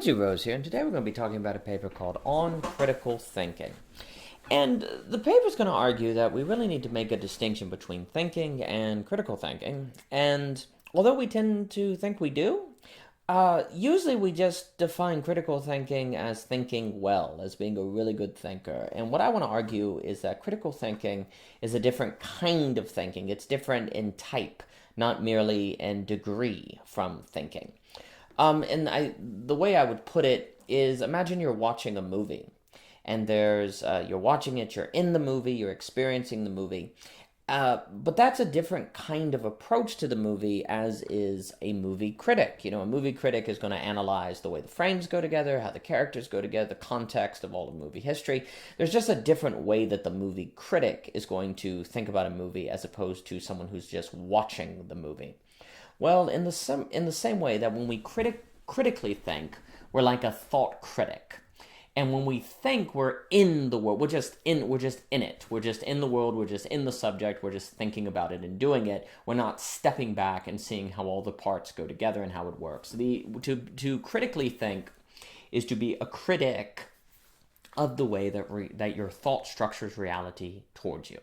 Reggie Rose here, and today we're going to be talking about a paper called On Critical Thinking. And the paper is going to argue that we really need to make a distinction between thinking and critical thinking. And although we tend to think we do, usually we just define critical thinking as thinking well, as being a really good thinker. And what I want to argue is that critical thinking is a different kind of thinking. It's different in type, not merely in degree from thinking. The way I would put it is, imagine you're watching a movie, and you're watching it, you're in the movie, you're experiencing the movie, but that's a different kind of approach to the movie as is a movie critic. A movie critic is going to analyze the way the frames go together, how the characters go together, the context of all of movie history. There's just a different way that the movie critic is going to think about a movie as opposed to someone who's just watching the movie. Well, in the same way that when we critically think, we're like a thought critic. And when we think, we're in the world. We're just in it. We're just in the world. We're just in the subject. We're just thinking about it and doing it. We're not stepping back and seeing how all the parts go together and how it works. To critically think is to be a critic of the way that your thought structures reality towards you.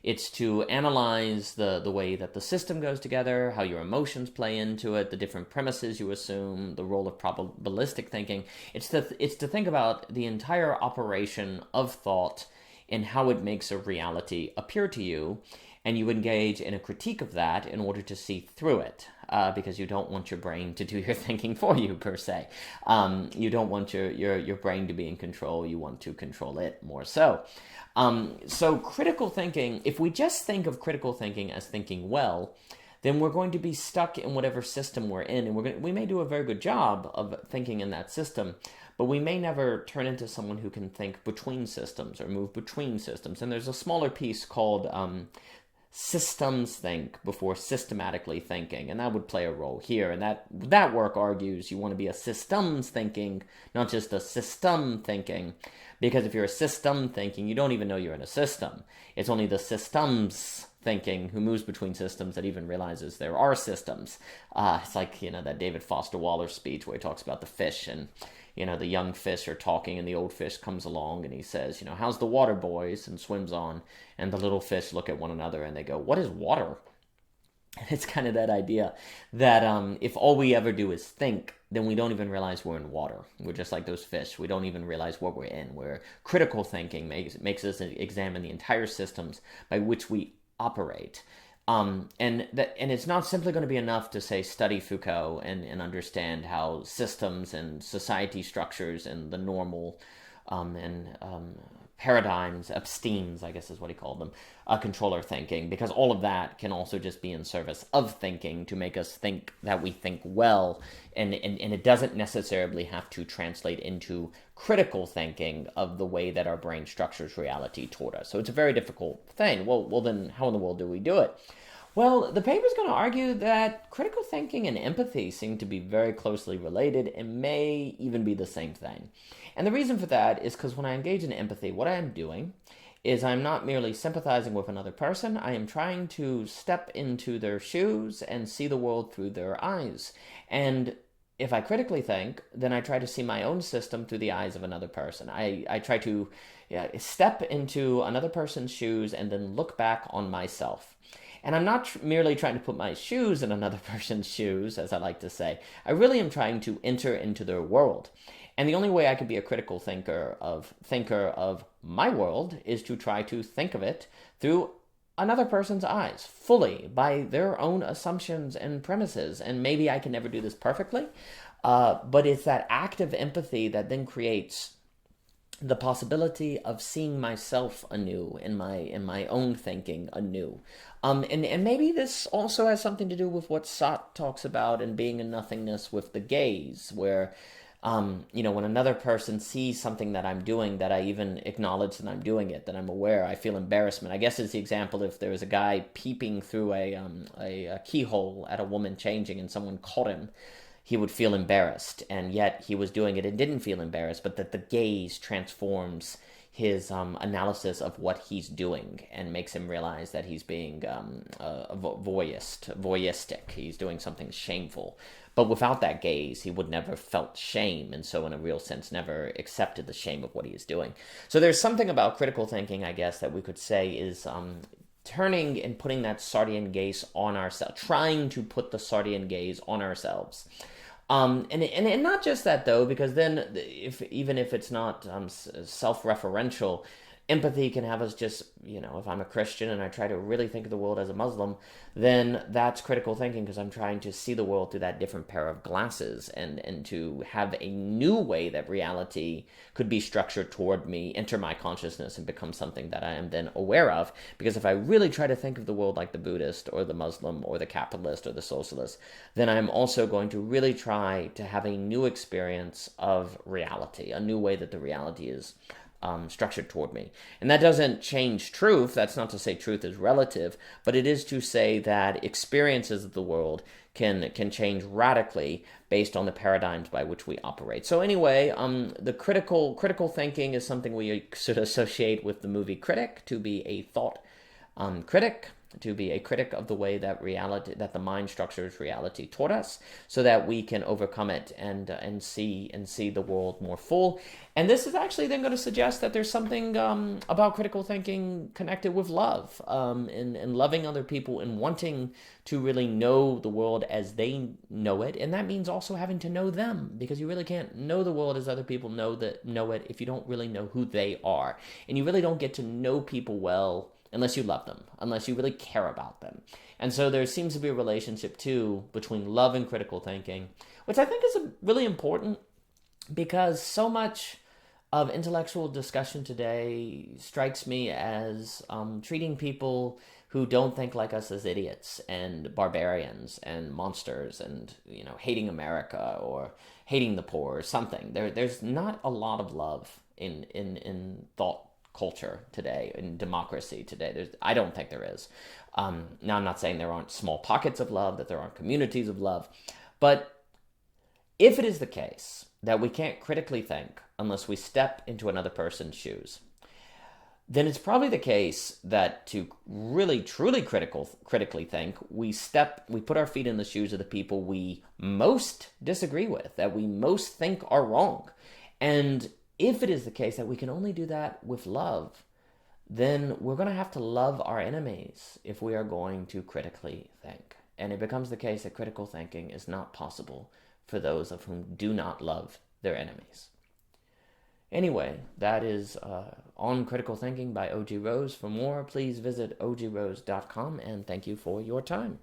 It's to analyze the way that the system goes together, how your emotions play into it, the different premises you assume, the role of probabilistic thinking. It's to think about the entire operation of thought and how it makes a reality appear to you, and you engage in a critique of that in order to see through it. Because you don't want your brain to do your thinking for you, per se. You don't want your brain to be in control. You want to control it more so. So critical thinking, if we just think of critical thinking as thinking well, then we're going to be stuck in whatever system we're in, and we may do a very good job of thinking in that system, but we may never turn into someone who can think between systems or move between systems. And there's a smaller piece called systems think before systematically thinking, and that would play a role here. And that work argues you want to be a systems thinking, not just a system thinking, because if you're a system thinking, you don't even know you're in a system. It's only the systems thinking who moves between systems that even realizes there are systems. It's like that David Foster Wallace speech where he talks about the fish, and the young fish are talking, and the old fish comes along and he says, how's the water, boys? And swims on. And the little fish look at one another and they go, what is water? It's kind of that idea that if all we ever do is think, then we don't even realize we're in water. We're just like those fish. We don't even realize what we're in. Where critical thinking makes us examine the entire systems by which we operate. And it's not simply going to be enough to say study Foucault and understand how systems and society structures and the normal paradigms, epistemes, I guess is what he called them, control our thinking, because all of that can also just be in service of thinking to make us think that we think well, and it doesn't necessarily have to translate into critical thinking of the way that our brain structures reality toward us. So it's a very difficult thing. Well, then how in the world do we do it? Well, the paper is going to argue that critical thinking and empathy seem to be very closely related and may even be the same thing. And the reason for that is because when I engage in empathy, what I am doing is I'm not merely sympathizing with another person. I am trying to step into their shoes and see the world through their eyes. And if I critically think, then I try to see my own system through the eyes of another person. I try to step into another person's shoes and then look back on myself. And I'm not merely trying to put my shoes in another person's shoes, as I like to say. I really am trying to enter into their world. And the only way I could be a critical thinker of my world is to try to think of it through another person's eyes, fully, by their own assumptions and premises. And maybe I can never do this perfectly, but it's that act of empathy that then creates the possibility of seeing myself anew in my own thinking anew. And maybe this also has something to do with what Sartre talks about in Being in Nothingness with the gaze, where when another person sees something that I'm doing, that I even acknowledge that I'm doing it, that I'm aware, I feel embarrassment. I guess it's the example if there was a guy peeping through a keyhole at a woman changing and someone caught him, he would feel embarrassed, and yet he was doing it and didn't feel embarrassed, but that the gaze transforms his analysis of what he's doing and makes him realize that he's being voyeuristic. He's doing something shameful. But without that gaze, he would never felt shame, and so in a real sense never accepted the shame of what he is doing. So there's something about critical thinking, I guess, that we could say is turning and putting that Sardian gaze on ourselves, trying to put the Sardian gaze on ourselves. And not just that, though, because then even if it's not self-referential, empathy can have us just, if I'm a Christian and I try to really think of the world as a Muslim, then that's critical thinking, because I'm trying to see the world through that different pair of glasses and to have a new way that reality could be structured toward me, enter my consciousness, and become something that I am then aware of. Because if I really try to think of the world like the Buddhist or the Muslim or the capitalist or the socialist, then I'm also going to really try to have a new experience of reality, a new way that the reality is structured toward me. And that doesn't change truth. That's not to say truth is relative, but it is to say that experiences of the world can change radically based on the paradigms by which we operate. So anyway, the critical thinking is something we should associate with the movie Critic, to be a thought critic, to be a critic of the way that that the mind structures reality toward us, so that we can overcome it and see the world more full. And this is actually then going to suggest that there's something about critical thinking connected with love, and loving other people and wanting to really know the world as they know it. And that means also having to know them, because you really can't know the world as other people know it if you don't really know who they are. And you really don't get to know people well unless you love them, unless you really care about them. And so there seems to be a relationship, too, between love and critical thinking, which I think is really important, because so much of intellectual discussion today strikes me as treating people who don't think like us as idiots and barbarians and monsters and, hating America or hating the poor or something. There's not a lot of love in thought culture today, in democracy today. I don't think there is. Now, I'm not saying there aren't small pockets of love, that there aren't communities of love, but if it is the case that we can't critically think unless we step into another person's shoes, then it's probably the case that to really truly critically think, we put our feet in the shoes of the people we most disagree with, that we most think are wrong. And if it is the case that we can only do that with love, then we're going to have to love our enemies if we are going to critically think. And it becomes the case that critical thinking is not possible for those of whom do not love their enemies. Anyway, that is On Critical Thinking by O.G. Rose. For more, please visit ogrose.com, and thank you for your time.